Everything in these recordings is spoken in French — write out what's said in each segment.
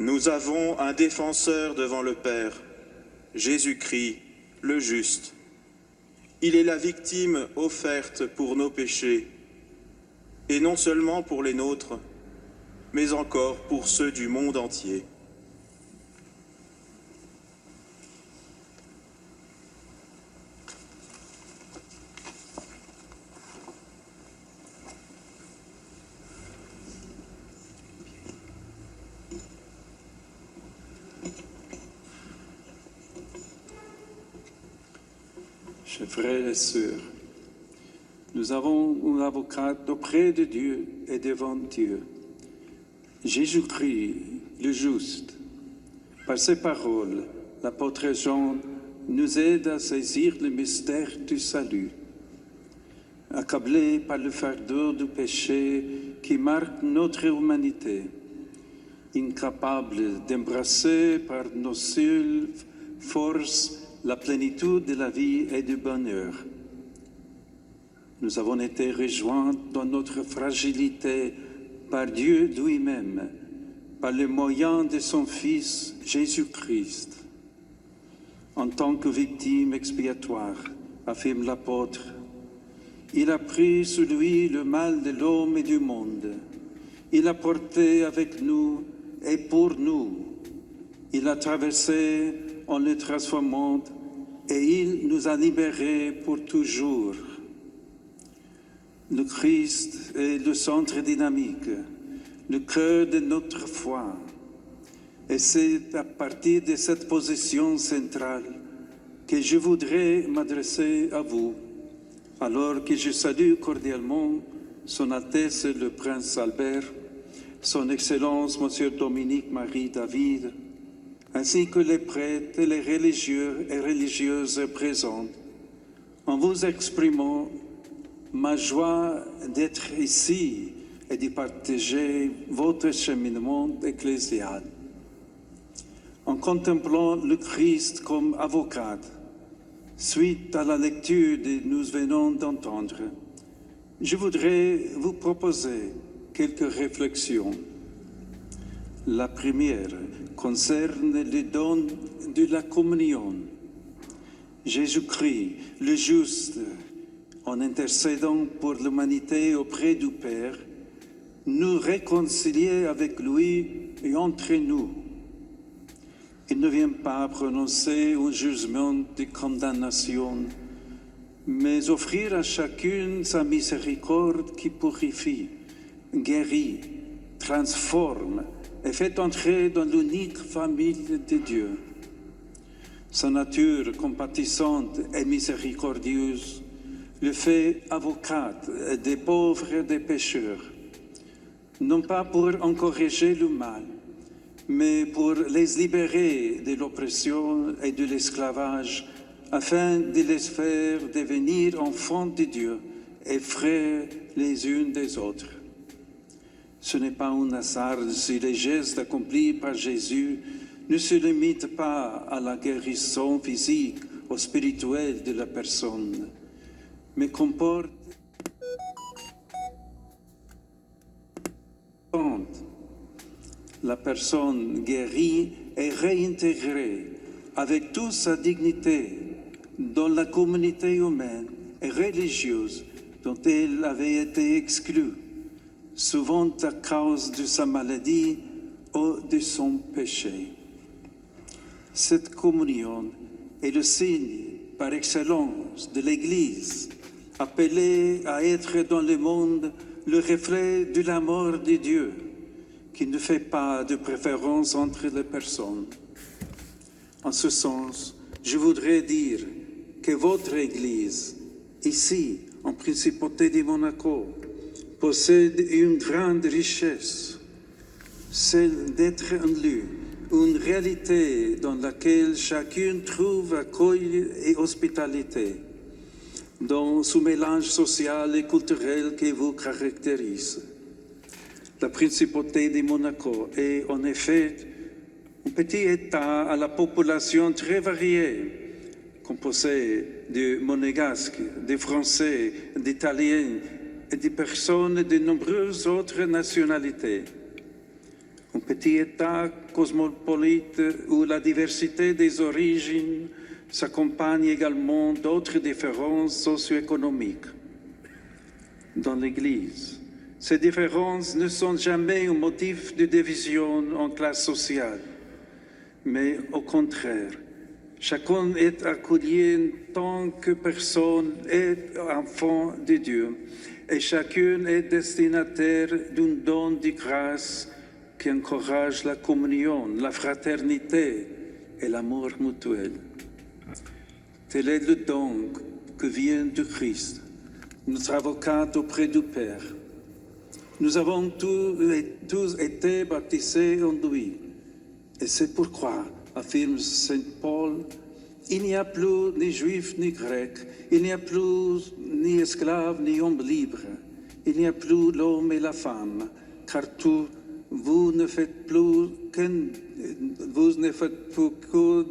Nous avons un défenseur devant le Père, Jésus-Christ, le juste. Il est la victime offerte pour nos péchés, et non seulement pour les nôtres, mais encore pour ceux du monde entier. Chers frères et sœurs, nous avons un avocat auprès de Dieu et devant Dieu, Jésus-Christ, le juste. Par ses paroles, l'apôtre Jean nous aide à saisir le mystère du salut. Accablé par le fardeau du péché qui marque notre humanité, incapable d'embrasser par nos seules forces la plénitude de la vie et du bonheur. Nous avons été rejoints dans notre fragilité par Dieu lui-même, par le moyen de son Fils Jésus-Christ. En tant que victime expiatoire, affirme l'apôtre, il a pris sur lui le mal de l'homme et du monde. Il a porté avec nous et pour nous. Il a traversé en le transformant et il nous a libérés pour toujours. Le Christ est le centre dynamique, le cœur de notre foi. Et c'est à partir de cette position centrale que je voudrais m'adresser à vous, alors que je salue cordialement Son Altesse le Prince Albert, Son Excellence Monsieur Dominique Marie David, ainsi que les prêtres et les religieux et religieuses présents, en vous exprimant ma joie d'être ici et de partager votre cheminement ecclésial. En contemplant le Christ comme avocat, suite à la lecture que nous venons d'entendre, je voudrais vous proposer quelques réflexions. La première concerne le don de la communion. Jésus-Christ, le juste, en intercédant pour l'humanité auprès du Père, nous réconcilier avec lui et entre nous. Il ne vient pas prononcer un jugement de condamnation, mais offrir à chacune sa miséricorde qui purifie, guérit, transforme et fait entrer dans l'unique famille de Dieu. Sa nature compatissante et miséricordieuse le fait avocat des pauvres et des pécheurs, non pas pour encourager le mal, mais pour les libérer de l'oppression et de l'esclavage, afin de les faire devenir enfants de Dieu et frères les unes des autres. Ce n'est pas un hasard si les gestes accomplis par Jésus ne se limitent pas à la guérison physique ou spirituelle de la personne, mais comportent la personne guérie et réintégrée avec toute sa dignité dans la communauté humaine et religieuse dont elle avait été exclue, souvent à cause de sa maladie ou de son péché. Cette communion est le signe par excellence de l'Église, appelée à être dans le monde le reflet de l'amour de Dieu, qui ne fait pas de préférence entre les personnes. En ce sens, je voudrais dire que votre Église, ici, en Principauté de Monaco, possède une grande richesse, celle d'être un lieu, une réalité dans laquelle chacun trouve accueil et hospitalité, dans ce mélange social et culturel qui vous caractérise. La Principauté de Monaco est en effet un petit État à la population très variée, composé de Monégasques, de Français, d'Italiens et de personnes de nombreuses autres nationalités. Un petit État cosmopolite où la diversité des origines s'accompagne également d'autres différences socio-économiques. Dans l'Église, ces différences ne sont jamais un motif de division en classe sociale, mais au contraire, chacun est accueilli en tant que personne et enfant de Dieu, et chacun est destinataire d'un don de grâce qui encourage la communion, la fraternité et l'amour mutuel. Tel est le don que vient de Christ, notre avocat auprès du Père. Nous avons tous été baptisés en lui. Et c'est pourquoi, affirme Saint Paul, il n'y a plus ni juif ni grec, il n'y a plus ni esclave ni homme libre, il n'y a plus l'homme et la femme, car vous ne faites plus que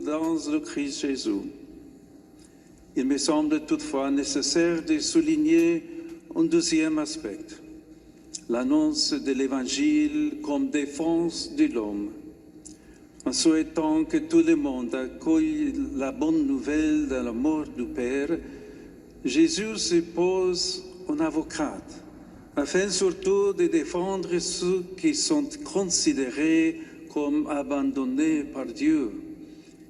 dans le Christ Jésus. Il me semble toutefois nécessaire de souligner un deuxième aspect, l'annonce de l'Évangile comme défense de l'homme. En souhaitant que tout le monde accueille la bonne nouvelle de la mort du Père, Jésus se pose en avocat, afin surtout de défendre ceux qui sont considérés comme abandonnés par Dieu,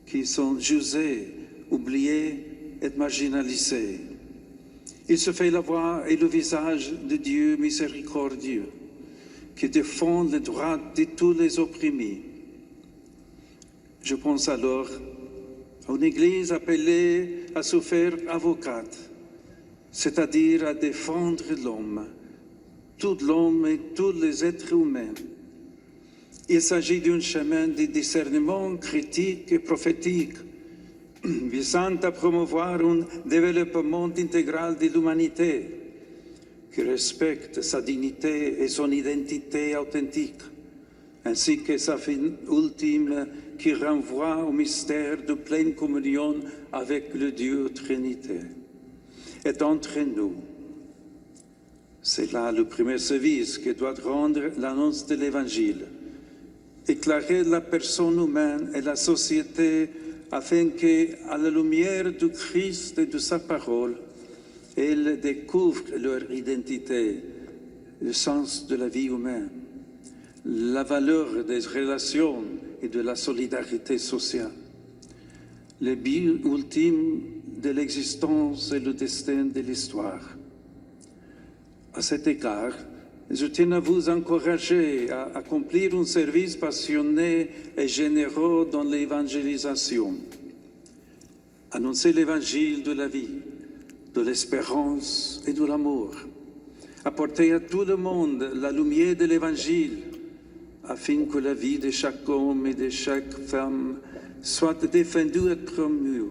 qui sont jugés, oubliés et marginalisés. Il se fait la voix et le visage de Dieu miséricordieux, qui défend les droits de tous les opprimés. Je pense alors à une Église appelée à se faire avocate, c'est-à-dire à défendre l'homme, tout l'homme et tous les êtres humains. Il s'agit d'un chemin de discernement critique et prophétique, visant à promouvoir un développement intégral de l'humanité qui respecte sa dignité et son identité authentique, ainsi que sa fin ultime qui renvoie au mystère de pleine communion avec le Dieu Trinité. Et d'entre nous, c'est là le premier service que doit rendre l'annonce de l'Évangile, éclairer la personne humaine et la société afin qu'à la lumière du Christ et de sa parole, elles découvrent leur identité, le sens de la vie humaine, la valeur des relations et de la solidarité sociale, le but ultime de l'existence et le destin de l'histoire. À cet égard, je tiens à vous encourager à accomplir un service passionné et généreux dans l'évangélisation. Annoncer l'évangile de la vie, de l'espérance et de l'amour. Apporter à tout le monde la lumière de l'évangile, afin que la vie de chaque homme et de chaque femme soit défendue et promue,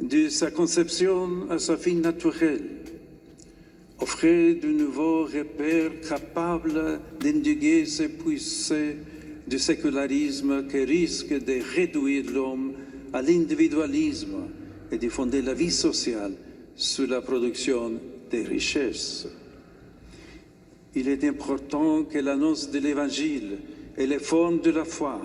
de sa conception à sa fin naturelle. Offrir de nouveaux repères capables d'endiguer ces poussées du sécularisme qui risque de réduire l'homme à l'individualisme et de fonder la vie sociale sur la production des richesses. Il est important que l'annonce de l'Évangile et les formes de la foi,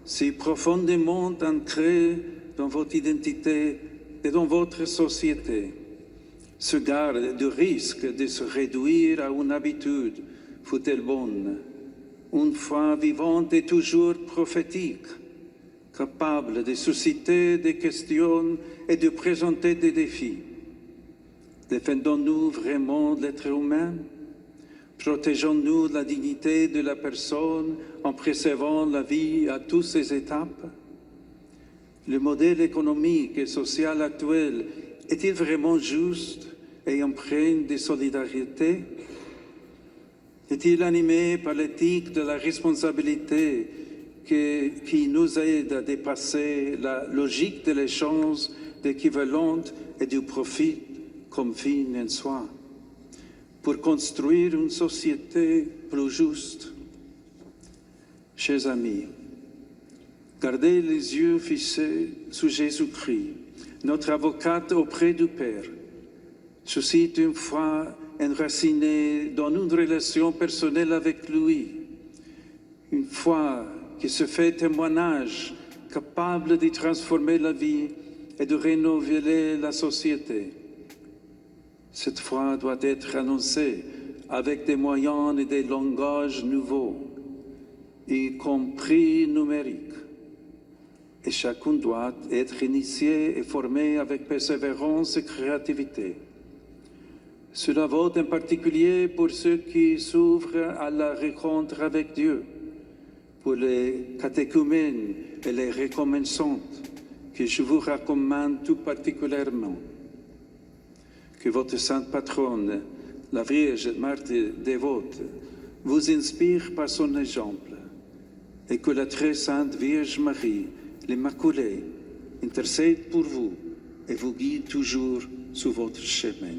si profondément ancrées dans votre identité et dans votre société, se garde du risque de se réduire à une habitude, fut-elle bonne, une foi vivante et toujours prophétique, capable de susciter des questions et de présenter des défis. Défendons-nous vraiment l'être humain? Protégeons-nous la dignité de la personne en préservant la vie à toutes ses étapes? Le modèle économique et social actuel est-il vraiment juste et empreint de solidarité? Est-il animé par l'éthique de la responsabilité qui nous aide à dépasser la logique de l'échange d'équivalente et du profit comme fin en soi, pour construire une société plus juste? Chers amis, gardez les yeux fixés sur Jésus-Christ, notre avocate auprès du Père. Suscite une foi enracinée dans une relation personnelle avec lui, Une foi qui se fait témoignage, capable de transformer la vie et de renouveler la société. Cette foi doit être annoncée avec des moyens et des langages nouveaux, y compris numériques. Et chacun doit être initié et formé avec persévérance et créativité. Cela vaut en particulier pour ceux qui s'ouvrent à la rencontre avec Dieu, pour les catéchumènes et les recommençantes que je vous recommande tout particulièrement. Que votre sainte patronne, la Vierge Marthe dévote, vous inspire par son exemple et que la très sainte Vierge Marie, l'Immaculée, intercède pour vous et vous guide toujours sur votre chemin.